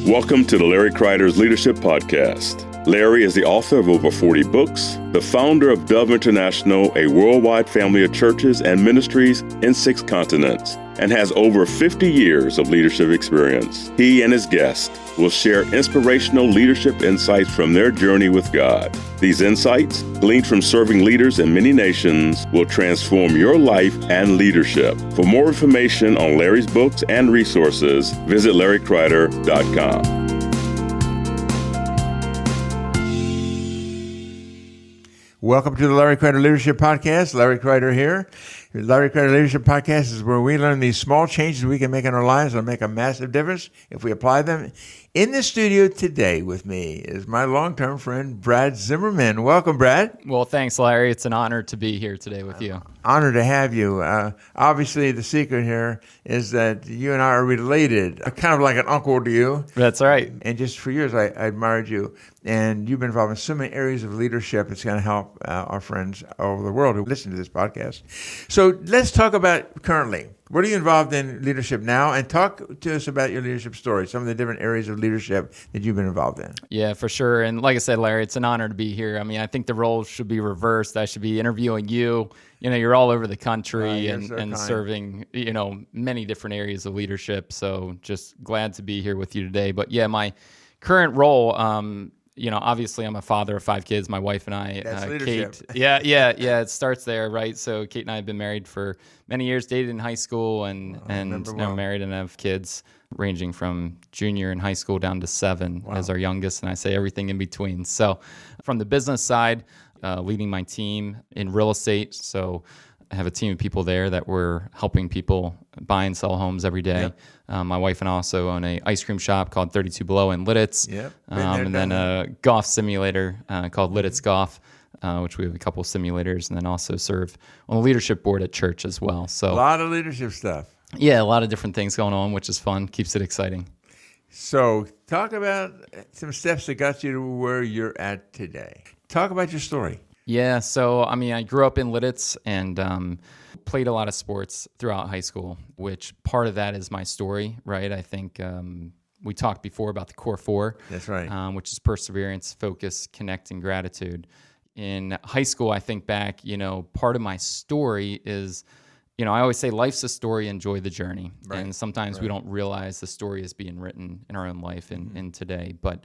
Welcome to the Larry Kreider's Leadership Podcast. Larry is the author of over 40 books, the founder of Dove International, a worldwide family of churches and ministries in 6 continents, and has over 50 years of leadership experience. He and his guests will share inspirational leadership insights from their journey with God. These insights, gleaned from serving leaders in many nations, will transform your life and leadership. For more information on Larry's books and resources, visit LarryKreider.com. Welcome to the Larry Kreider Leadership Podcast. Larry Kreider here. The Larry Kreider Leadership Podcast is where we learn these small changes we can make in our lives that make a massive difference if we apply them. In the studio today with me is my longtime friend, Brad Zimmerman. Welcome, Brad. Well, thanks, Larry. It's an honor to be here today with you. Honor to have you. Obviously, the secret here is that you and I are related. I'm kind of like an uncle to you. That's right. And just for years, I admired you. And you've been involved in so many areas of leadership. It's going to help our friends all over the world who listen to this podcast. So let's talk about currently. What are you involved in leadership now? And talk to us about your leadership story, some of the different areas of leadership that you've been involved in. Yeah, for sure. And like I said, Larry, it's an honor to be here. I mean, I think the roles should be reversed. I should be interviewing you. You know, you're all over the country and serving, many different areas of leadership. So just glad to be here with you today. But yeah, my current role, obviously I'm a father of 5 kids. My wife and I, That's leadership. Kate. Yeah. It starts there, right? So Kate and I have been married for many years, dated in high school, and now married and have kids ranging from junior in high school down to 7 as our youngest, and I say everything in between. So from the business side, leading my team in real estate. So I have a team of people there that we're helping people buy and sell homes every day. Yep. My wife and I also own a ice cream shop called 32 Below in Lititz. Yep. And then a golf simulator called Lititz Golf, which we have a couple of simulators, and then also serve on the leadership board at church as well. So a lot of leadership stuff. Yeah, a lot of different things going on, which is fun, keeps it exciting. So talk about some steps that got you to where you're at today. Talk about your story. Yeah, so I grew up in Lititz and played a lot of sports throughout high school, which part of that is my story, right? I think we talked before about the core 4. That's right. Which is perseverance, focus, connect, and gratitude. In high school, I think back, part of my story is, I always say life's a story, enjoy the journey. Right. And sometimes we don't realize the story is being written in our own life in today. But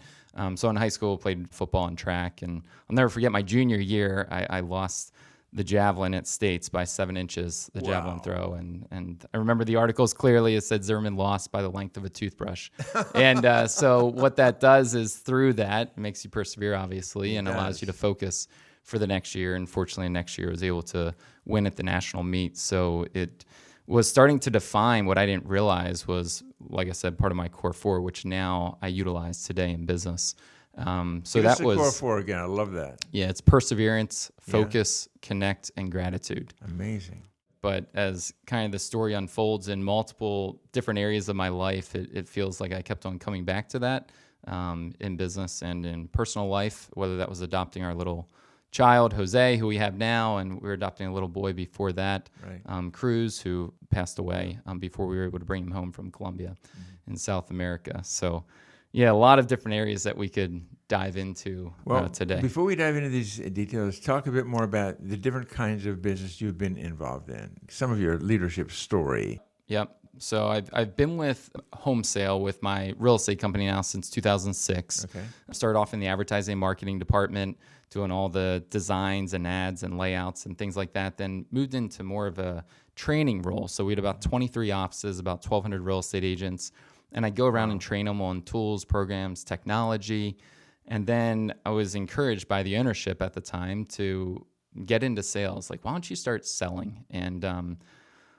so in high school, played football and track. And I'll never forget my junior year, I lost the javelin at States by 7 inches, the javelin throw. And I remember the articles clearly. It said Zimmerman lost by the length of a toothbrush. And so what that does is through that, it makes you persevere, obviously, and allows you to focus for the next year. And fortunately, next year I was able to win at the national meet. So it was starting to define what I didn't realize was, like I said, part of my core 4, which now I utilize today in business. So that was core 4 again. I love that. Yeah, it's perseverance, focus, connect, and gratitude. Amazing. But as kind of the story unfolds in multiple different areas of my life, it feels like I kept on coming back to that in business and in personal life, whether that was adopting our little child, Jose, who we have now, and we were adopting a little boy before that, Cruz, who passed away before we were able to bring him home from Colombia in South America. So, yeah, a lot of different areas that we could dive into today. Before we dive into these details, talk a bit more about the different kinds of business you've been involved in, some of your leadership story. Yep. So I've been with Home Sale with my real estate company now since 2006. Okay. I started off in the advertising and marketing department, doing all the designs and ads and layouts and things like that, then moved into more of a training role. So we had about 23 offices, about 1,200 real estate agents, and I'd go around and train them on tools, programs, technology. And then I was encouraged by the ownership at the time to get into sales. Like, why don't you start selling? And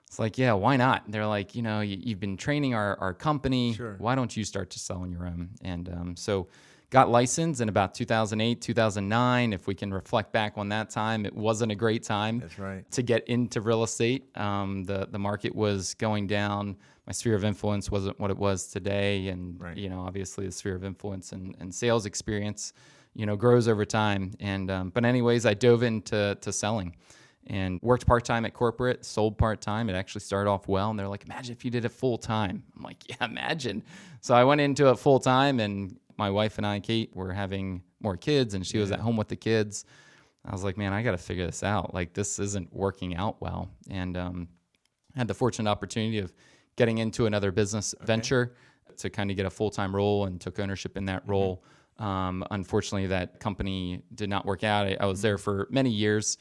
it's like, yeah, why not? And they're like, you've been training our company. Sure. Why don't you start to sell on your own? And so got licensed in about 2008, 2009. If we can reflect back on that time, it wasn't a great time. That's right. To get into real estate. The market was going down. My sphere of influence wasn't what it was today. And, obviously the sphere of influence and sales experience, grows over time. And but anyways, I dove into selling. and worked part-time at corporate, sold part-time. It actually started off well. And they're like, imagine if you did it full-time. I'm like, yeah, imagine. So I went into it full-time, and my wife and I, Kate, were having more kids, and she was at home with the kids. I was like, man, I got to figure this out. Like, this isn't working out well. And I had the fortunate opportunity of getting into another business venture to kind of get a full-time role, and took ownership in that role. Unfortunately, that company did not work out. I was there for many years,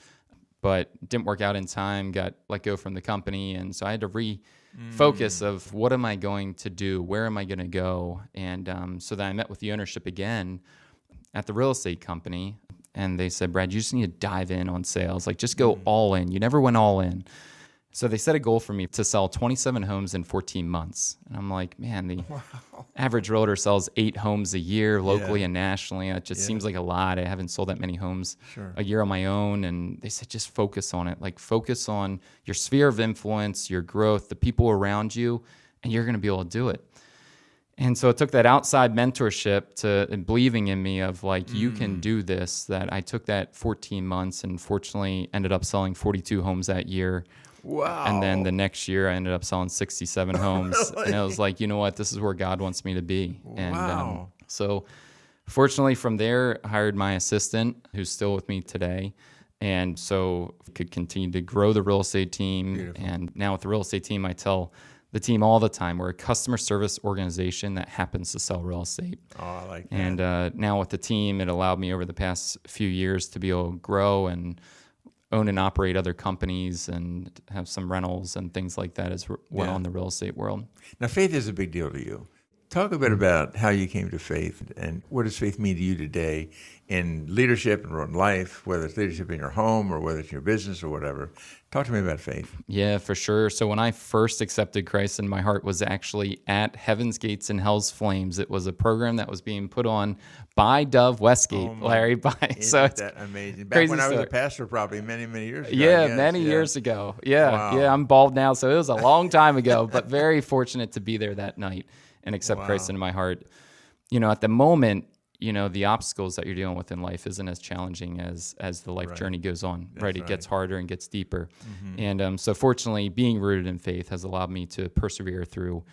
but didn't work out in time, got let go from the company. And so I had to refocus of what am I going to do? Where am I going to go? And so then I met with the ownership again at the real estate company. And they said, Brad, you just need to dive in on sales. Like, just go all in. You never went all in. So they set a goal for me to sell 27 homes in 14 months. And I'm like, man, the average realtor sells 8 homes a year locally and nationally. It just seems like a lot. I haven't sold that many homes a year on my own. And they said, just focus on it. Like, focus on your sphere of influence, your growth, the people around you, and you're going to be able to do it. And so it took that outside mentorship and believing in me of like, you can do this, that I took that 14 months and fortunately ended up selling 42 homes that year. Wow. And then the next year I ended up selling 67 homes. Really? And I was like, you know what, this is where God wants me to be. And so fortunately from there, I hired my assistant who's still with me today. And so could continue to grow the real estate team. Beautiful. And now with the real estate team, I tell the team all the time, we're a customer service organization that happens to sell real estate. Oh, I like that. And now with the team, it allowed me over the past few years to be able to grow and own and operate other companies and have some rentals and things like that as well in the real estate world. Now, faith is a big deal to you. Talk a bit about how you came to faith, and what does faith mean to you today in leadership and in life, whether it's leadership in your home or whether it's in your business or whatever. Talk to me about faith. Yeah, for sure. So when I first accepted Christ in my heart was actually at Heaven's Gates and Hell's Flames. It was a program that was being put on by Dove Westgate, Larry. Isn't that amazing? Back when I was a pastor, probably many, many years ago. Yeah, many years ago. Yeah, I'm bald now, so it was a long time ago, but very fortunate to be there that night and accept Christ into my heart. You know, at the moment, you know, the obstacles that you're dealing with in life isn't as challenging as the life journey goes on, right? It gets harder and gets deeper. And so fortunately, being rooted in faith has allowed me to persevere through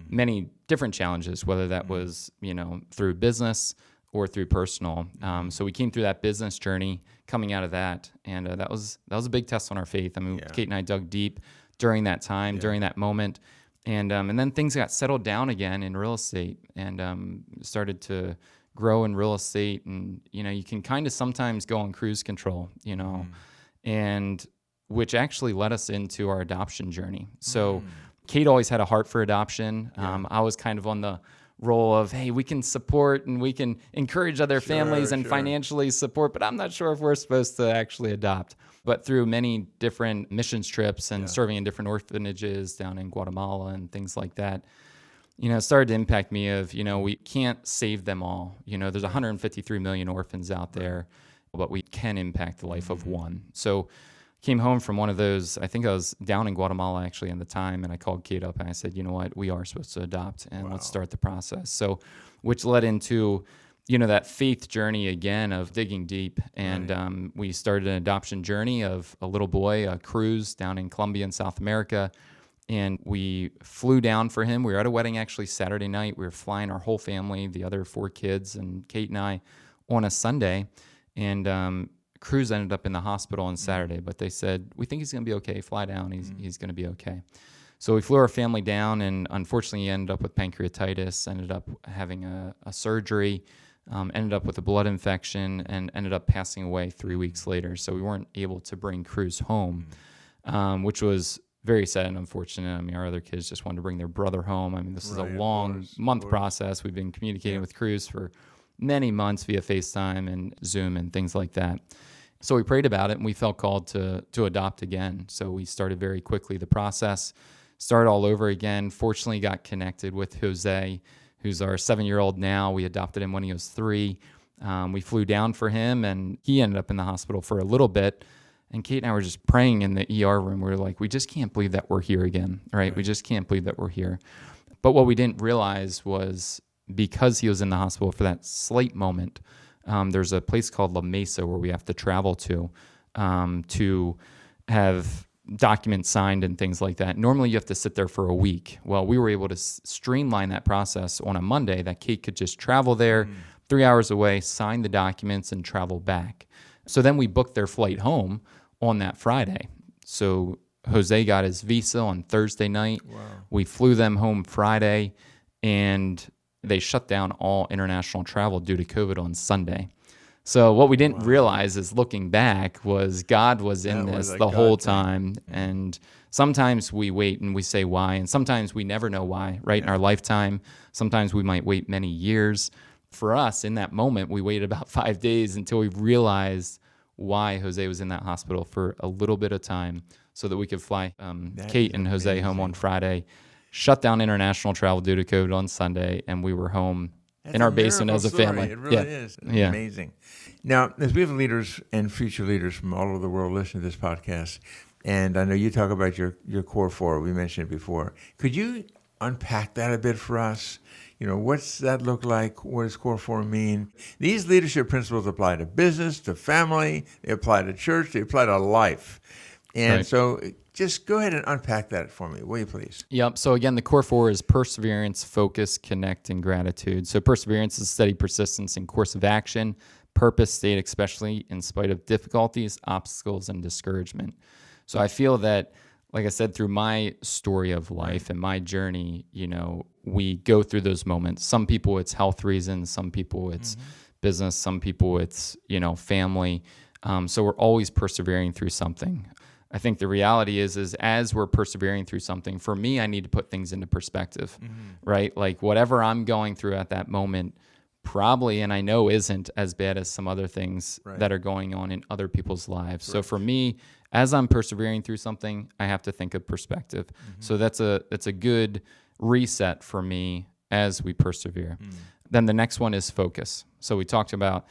many different challenges, whether that was, you know, through business or through personal. So we came through that business journey coming out of that, and that was a big test on our faith. I mean, Kate and I dug deep during that time, during that moment. And then things got settled down again in real estate and started to grow in real estate. And, you know, you can kind of sometimes go on cruise control, you know, and which actually led us into our adoption journey. So Kate always had a heart for adoption. I was kind of on the role of, hey, we can support and we can encourage other families and financially support, but I'm not sure if we're supposed to actually adopt. But through many different missions trips and serving in different orphanages down in Guatemala and things like that, you know, it started to impact me of, you know, we can't save them all. You know, there's 153 million orphans out there, but we can impact the life of one. So came home from one of those, I think I was down in Guatemala actually at the time, and I called Kate up and I said, you know what, we are supposed to adopt and let's start the process. So, which led into, you know, that faith journey again of digging deep. And we started an adoption journey of a little boy, a cruise down in Colombia in South America. And we flew down for him. We were at a wedding actually Saturday night. We were flying our whole family, the other 4 kids and Kate and I, on a Sunday. And Cruz ended up in the hospital on Saturday, but they said, we think he's going to be okay. Fly down. He's going to be okay. So we flew our family down, and unfortunately he ended up with pancreatitis, ended up having a surgery, ended up with a blood infection, and ended up passing away 3 weeks later. So we weren't able to bring Cruz home, which was very sad and unfortunate. I mean, our other kids just wanted to bring their brother home. I mean, this is a long month process. We've been communicating with Cruz for many months via FaceTime and Zoom and things like that. So we prayed about it, and we felt called to adopt again. So we started very quickly the process, started all over again. Fortunately, got connected with Jose, who's our 7-year-old now. We adopted him when he was 3. We flew down for him, and he ended up in the hospital for a little bit. And Kate and I were just praying in the ER room. We were like, we just can't believe that we're here again, right? We just can't believe that we're here. But what we didn't realize was because he was in the hospital for that slight moment, there's a place called La Mesa where we have to travel to have documents signed and things like that. Normally you have to sit there for a week. Well, we were able to streamline that process on a Monday that Kate could just travel there 3 hours away, sign the documents, and travel back. So then we booked their flight home on that Friday. So Jose got his visa on Thursday night. Wow. We flew them home Friday, and they shut down all international travel due to COVID on Sunday. So what we didn't realize is looking back was God was in this the whole time. And sometimes we wait and we say why, and sometimes we never know why, right? In our lifetime, sometimes we might wait many years. For us, in that moment, we waited about 5 days until we realized why Jose was in that hospital for a little bit of time so that we could fly Kate and Jose home on Friday, shut down international travel due to COVID on Sunday, and we were home in our basement as a family. It really is. It's amazing. Now, as we have leaders and future leaders from all over the world listening to this podcast, and I know you talk about your core four, we mentioned it before. Could you unpack that a bit for us? What's that look like? What does core four mean? These leadership principles apply to business, to family, they apply to church, they apply to life. And so just go ahead and unpack that for me, will you please? Yep. So again, the core four is perseverance, focus, connect, and gratitude. So perseverance is steady persistence in course of action, purpose state, especially in spite of difficulties, obstacles, and discouragement. So I feel that, like I said, through my story of life and my journey, we go through those moments. Some people it's health reasons, some people it's business, some people it's, family. So we're always persevering through something. I think the reality is as we're persevering through something, for me, I need to put things into perspective, right? Like whatever I'm going through at that moment probably, and I know isn't as bad as some other things that are going on in other people's lives. So for me, as I'm persevering through something, I have to think of perspective. So that's a good reset for me as we persevere. Then the next one is focus. So we talked about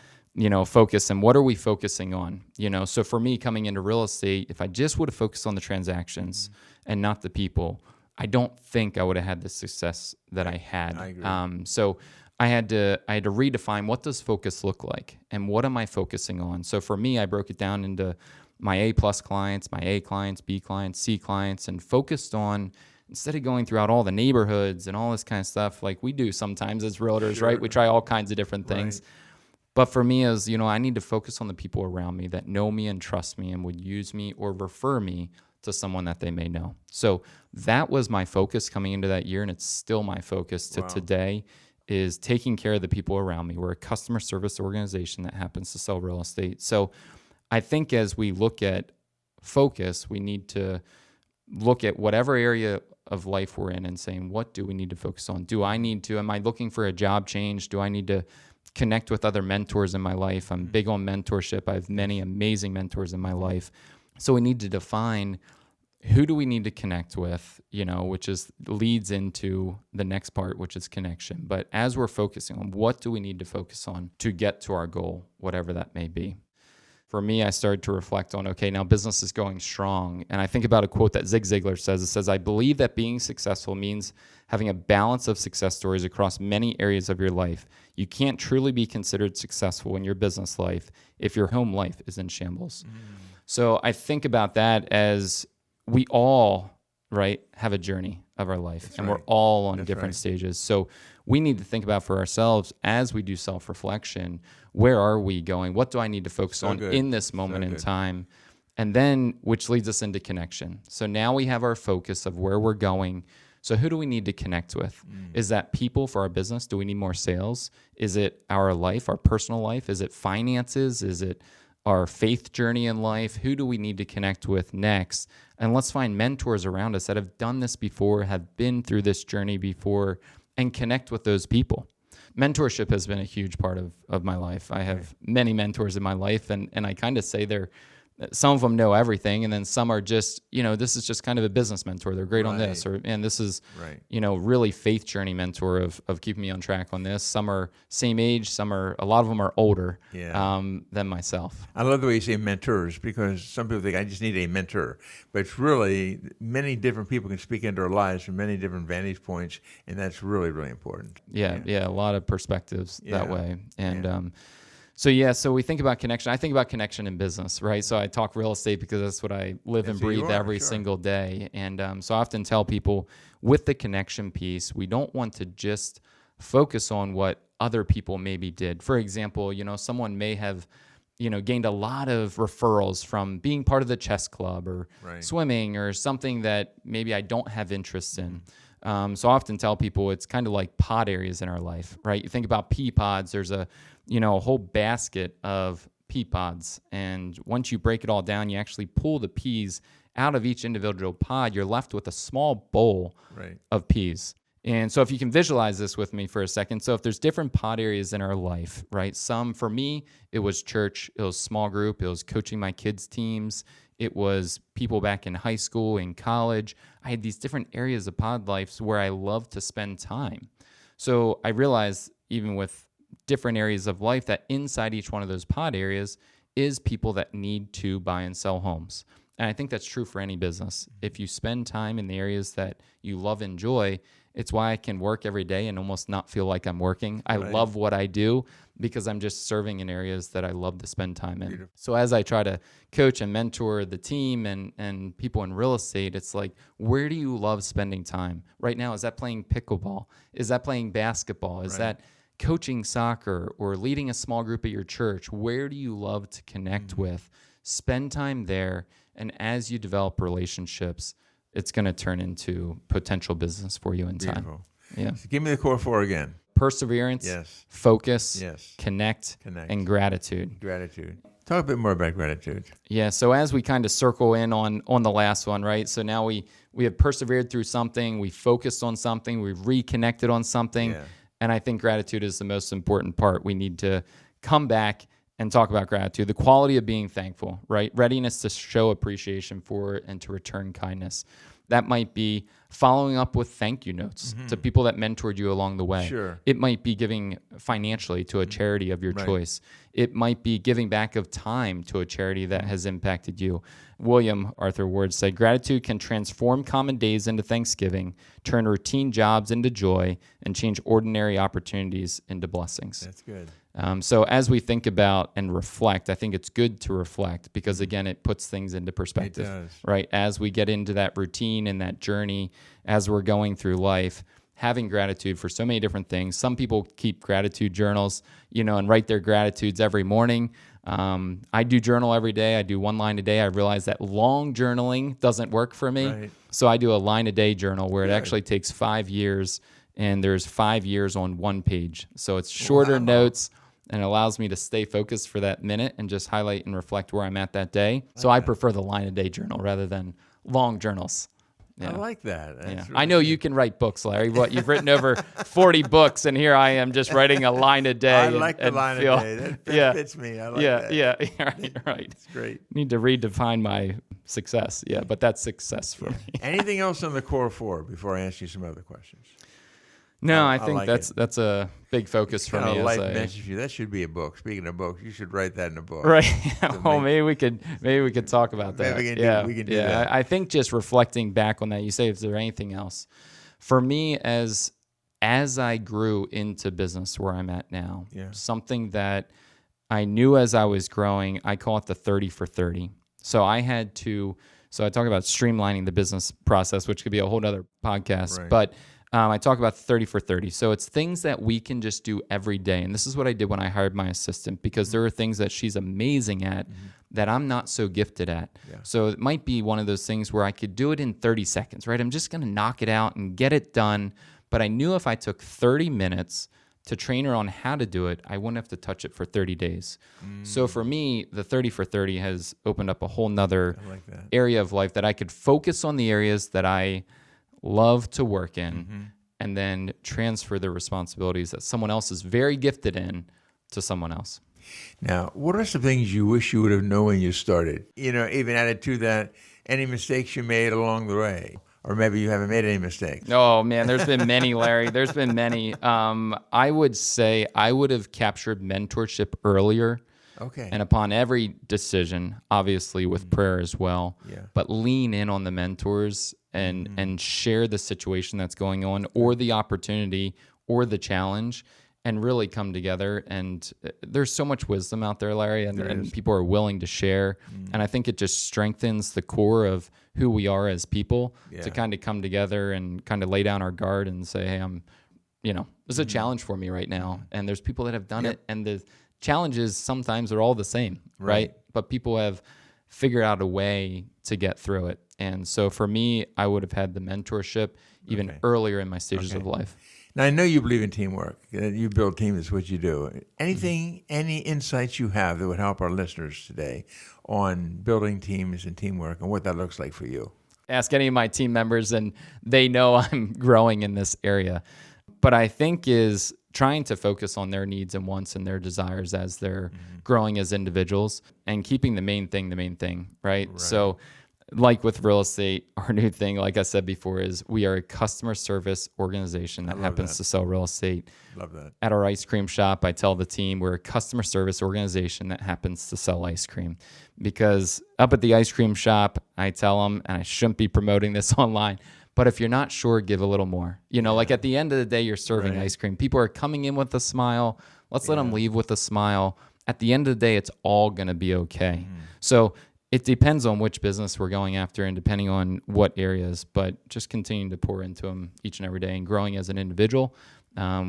focus and what are we focusing on? So for me coming into real estate, if I just would have focused on the transactions and not the people, I don't think I would have had the success that I had. I agree. So I had to redefine what does focus look like and what am I focusing on? So for me, I broke it down into my A+ clients, my A clients, B clients, C clients, and focused on, instead of going throughout all the neighborhoods and all this kind of stuff like we do sometimes as realtors, right? We try all kinds of different things. But for me, as I need to focus on the people around me that know me and trust me and would use me or refer me to someone that they may know. So that was my focus coming into that year, and it's still my focus to today, is taking care of the people around me. We're a customer service organization that happens to sell real estate. So I think as we look at focus, we need to look at whatever area of life we're in and saying, what do we need to focus on? Am I looking for a job change? Do I need to connect with other mentors in my life? I'm big on mentorship. I have many amazing mentors in my life. So we need to define who do we need to connect with, which leads into the next part, which is connection. But as we're focusing on what do we need to focus on to get to our goal, whatever that may be. For me, I started to reflect on, okay, now business is going strong. And I think about a quote that Zig Ziglar says. It says, I believe that being successful means having a balance of success stories across many areas of your life. You can't truly be considered successful in your business life if your home life is in shambles. So I think about that as we all, have a journey of our life. We're all on different stages. So we need to think about for ourselves as we do self-reflection, where are we going? What do I need to focus on in this moment in time? And then, which leads us into connection. So now we have our focus of where we're going. So who do we need to connect with? Is that people for our business? Do we need more sales? Is it our life, our personal life? Is it finances? Is it our faith journey in life? Who do we need to connect with next? And let's find mentors around us that have done this before, have been through this journey before, and connect with those people. Mentorship has been a huge part of my life. I have many mentors in my life, and I kind of say some of them know everything, and then some are just, this is just kind of a business mentor. They're great on this, and this is, really faith journey mentor of keeping me on track on this. Some are same age, a lot of them are older than myself. I love the way you say mentors, because some people think I just need a mentor, but it's really many different people can speak into our lives from many different vantage points, and that's really, really important. Yeah, a lot of perspectives that way. And So we think about connection. I think about connection in business, right? So I talk real estate because that's what I live and breathe every single day. And so I often tell people with the connection piece, we don't want to just focus on what other people maybe did. For example, someone may have, gained a lot of referrals from being part of the chess club or swimming or something that maybe I don't have interest in. So I often tell people it's kind of like pod areas in our life, right? You think about pea pods, there's a whole basket of pea pods. And once you break it all down, you actually pull the peas out of each individual pod. You're left with a small bowl of peas. And so if you can visualize this with me for a second. So if there's different pod areas in our life, right? Some, for me, it was church, it was small group, it was coaching my kids' teams, it was people back in high school, in college. I had these different areas of pod lives where I love to spend time. So I realized even with different areas of life that inside each one of those pod areas is people that need to buy and sell homes. And I think that's true for any business. If you spend time in the areas that you love and enjoy, it's why I can work every day and almost not feel like I'm working. I love what I do because I'm just serving in areas that I love to spend time in. Beautiful. So as I try to coach and mentor the team and people in real estate, it's like, where do you love spending time? Right now, is that playing pickleball? Is that playing basketball? Is that coaching soccer or leading a small group at your church? Where do you love to connect with? Spend time there. And as you develop relationships, it's going to turn into potential business for you in time. Beautiful. Yeah. So give me the core four again. Perseverance, focus, connect, and gratitude. Gratitude. Talk a bit more about gratitude. Yeah, so as we kind of circle in on the last one, right? So now we have persevered through something, we focused on something, we've reconnected on something, and I think gratitude is the most important part. We need to come back and talk about gratitude, the quality of being thankful, right? Readiness to show appreciation for and to return kindness. That might be following up with thank you notes to people that mentored you along the way. Sure. It might be giving financially to a charity of your choice. It might be giving back of time to a charity that has impacted you. William Arthur Ward said, gratitude can transform common days into Thanksgiving, turn routine jobs into joy, and change ordinary opportunities into blessings. That's good. So as we think about and reflect, I think it's good to reflect because, again, it puts things into perspective. It does. Right? As we get into that routine and that journey, as we're going through life, having gratitude for so many different things. Some people keep gratitude journals, and write their gratitudes every morning. I do journal every day. I do one line a day. I realize that long journaling doesn't work for me. Right. So I do a line a day journal where it actually takes 5 years, and there's 5 years on one page. So it's shorter notes and allows me to stay focused for that minute and just highlight and reflect where I'm at that day. So I prefer the line a day journal rather than long journals. Yeah. I like that. That's really I know you can write books, Larry. You've written over 40 books, and here I am just writing a line a day. I like the line a day. That fits me. I like that. Yeah, right. It's great. Need to redefine my success. Yeah, but that's success for me. Anything else on the core four before I ask you some other questions? No, I think like that's a big focus for me. Life message for you. That should be a book. Speaking of books, you should write that in a book. Right. Well, maybe we could talk about that. We can do that. I think just reflecting back on that, you say, is there anything else? For me, as I grew into business where I'm at now, something that I knew as I was growing, I call it the 30 for 30. So I talk about streamlining the business process, which could be a whole other podcast, but I talk about 30 for 30. So it's things that we can just do every day. And this is what I did when I hired my assistant, because there are things that she's amazing at that I'm not so gifted at. Yeah. So it might be one of those things where I could do it in 30 seconds, right? I'm just going to knock it out and get it done. But I knew if I took 30 minutes to train her on how to do it, I wouldn't have to touch it for 30 days. So for me, the 30 for 30 has opened up a whole nother area of life that I could focus on the areas that I love to work in, and then transfer the responsibilities that someone else is very gifted in to someone else. Now, what are some things you wish you would have known when you started? Even added to that, any mistakes you made along the way? Or maybe you haven't made any mistakes. Oh, man, there's been many, Larry. There's been many. I would say I would have captured mentorship earlier. Okay. And upon every decision, obviously with prayer as well, but lean in on the mentors and share the situation that's going on or the opportunity or the challenge and really come together. And there's so much wisdom out there, Larry, and people are willing to share. And I think it just strengthens the core of who we are as people to kind of come together and kind of lay down our guard and say, hey, this is a challenge for me right now. And there's people that have done it. And the challenges sometimes are all the same, right? But people have figured out a way to get through it. And so for me, I would have had the mentorship even earlier in my stages of life. Now, I know you believe in teamwork. You build teams, is what you do. Anything, any insights you have that would help our listeners today on building teams and teamwork and what that looks like for you? Ask any of my team members, and they know I'm growing in this area. But I think is trying to focus on their needs and wants and their desires as they're growing as individuals, and keeping the main thing, right? So like with real estate, our new thing, like I said before, is we are a customer service organization that happens to sell real estate. Love that. At our ice cream shop, I tell the team we're a customer service organization that happens to sell ice cream. Because up at the ice cream shop, I tell them, and I shouldn't be promoting this online, but if you're not sure, give a little more. Like at the end of the day, you're serving ice cream. People are coming in with a smile. Let's let them leave with a smile. At the end of the day, it's all going to be okay. So it depends on which business we're going after and depending on what areas, but just continuing to pour into them each and every day and growing as an individual,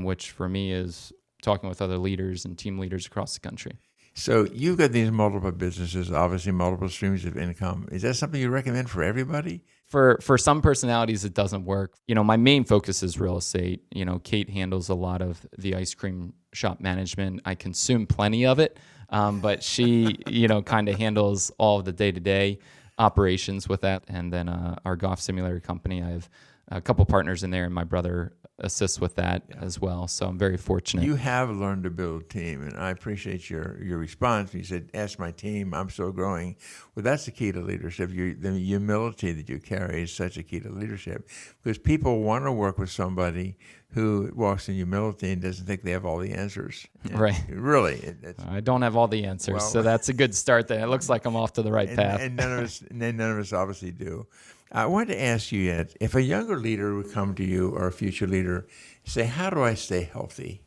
which for me is talking with other leaders and team leaders across the country. So you've got these multiple businesses, obviously multiple streams of income. Is that something you recommend for everybody? For some personalities, it doesn't work. My main focus is real estate. Kate handles a lot of the ice cream shop management. I consume plenty of it, but she, kind of handles all of the day-to-day operations with that. And then our golf simulator company, I have a couple partners in there, and my brother assists with that as well. So I'm very fortunate. You have learned to build a team, and I appreciate your response. You said, ask my team, I'm still growing. Well, that's the key to leadership. The humility that you carry is such a key to leadership, because people want to work with somebody who walks in humility and doesn't think they have all the answers. Right. Really. I don't have all the answers, so that's a good start there. It looks like I'm off to the right path. And none of us obviously do. I wanted to ask you yet, if a younger leader would come to you or a future leader, say, how do I stay healthy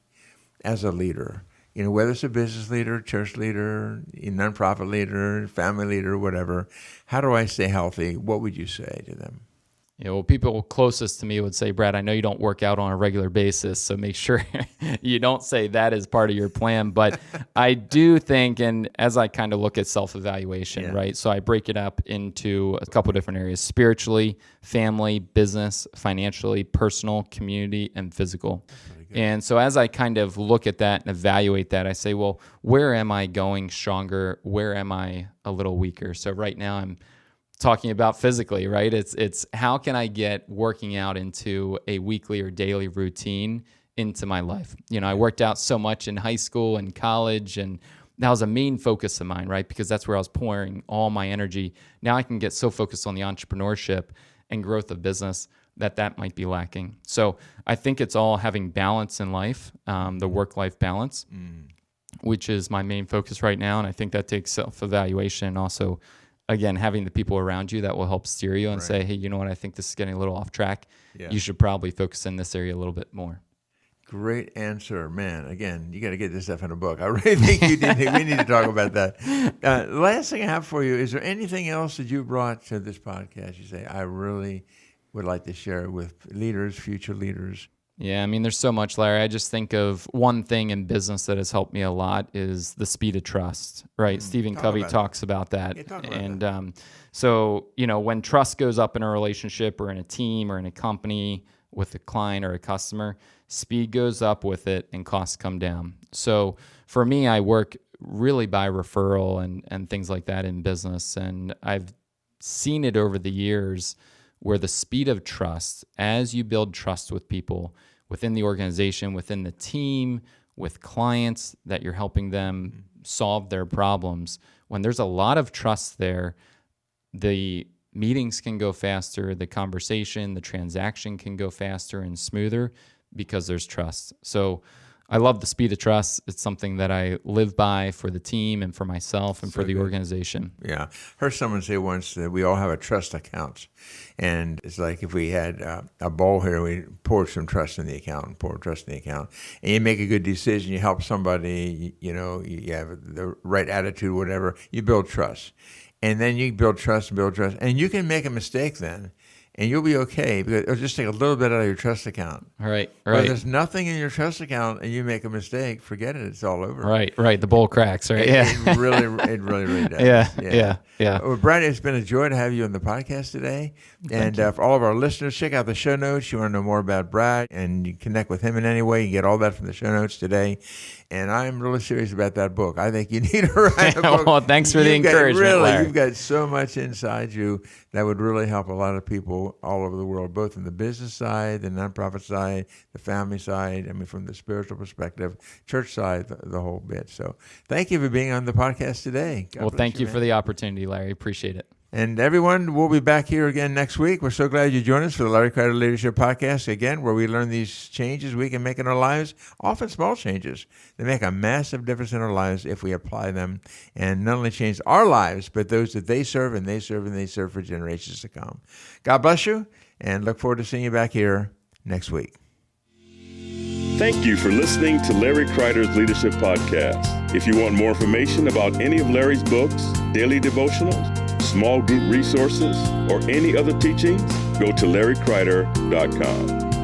as a leader? Whether it's a business leader, church leader, a nonprofit leader, family leader, whatever, how do I stay healthy? What would you say to them? People closest to me would say, Brad, I know you don't work out on a regular basis, so make sure you don't say that as part of your plan. But I do think, and as I kind of look at self-evaluation, right? So I break it up into a couple different areas: spiritually, family, business, financially, personal, community, and physical. And so as I kind of look at that and evaluate that, I say, well, where am I going stronger? Where am I a little weaker? So right now I'm talking about physically, right? It's how can I get working out into a weekly or daily routine into my life? I worked out so much in high school and college, and that was a main focus of mine, right? Because that's where I was pouring all my energy. Now I can get so focused on the entrepreneurship and growth of business that might be lacking. So I think it's all having balance in life, the work-life balance, which is my main focus right now. And I think that takes self-evaluation and also, again, having the people around you that will help steer you and say, hey, you know what, I think this is getting a little off track. You should probably focus in this area a little bit more. Great answer, man. Again, you got to get this stuff in a book. I really think you did. We need to talk about that. Last thing I have for you, is there anything else that you brought to this podcast you say, I really would like to share with leaders, future leaders? Yeah, there's so much, Larry. I just think of one thing in business that has helped me a lot is the speed of trust, right? Stephen Covey talks about that. So, when trust goes up in a relationship or in a team or in a company with a client or a customer, speed goes up with it and costs come down. So for me, I work really by referral and things like that in business. And I've seen it over the years where the speed of trust, as you build trust with people within the organization, within the team, with clients that you're helping them solve their problems, when there's a lot of trust there, the meetings can go faster, the conversation, the transaction can go faster and smoother because there's trust. So I love the speed of trust. It's something that I live by for the team and for myself and for the organization. Yeah. Heard someone say once that we all have a trust account. And it's like if we had a bowl here, we pour some trust in the account, and you make a good decision, you help somebody, you have the right attitude, whatever, you build trust. And then you build trust, and you can make a mistake then. And you'll be okay, because it'll just take a little bit out of your trust account. Right. But if there's nothing in your trust account and you make a mistake, forget it. It's all over. Right. The bowl cracks, right? It really does. Yeah. Well, Brad, it's been a joy to have you on the podcast today. And for all of our listeners, check out the show notes. You want to know more about Brad, and you connect with him in any way. You get all that from the show notes today. And I'm really serious about that book. I think you need to write a book. Well, thanks for the encouragement, Larry. You've got so much inside you that would really help a lot of people all over the world, both from the business side, the nonprofit side, the family side, from the spiritual perspective, church side, the whole bit. So thank you for being on the podcast today. God bless thank you man. for the opportunity, Larry. Appreciate it. And everyone, we'll be back here again next week. We're so glad you joined us for the Larry Kreider Leadership Podcast, again, where we learn these changes we can make in our lives, often small changes. They make a massive difference in our lives if we apply them, and not only change our lives, but those that they serve, and they serve, and they serve for generations to come. God bless you, and look forward to seeing you back here next week. Thank you for listening to Larry Kreider's Leadership Podcast. If you want more information about any of Larry's books, daily devotionals, small group resources, or any other teachings, go to LarryKreider.com.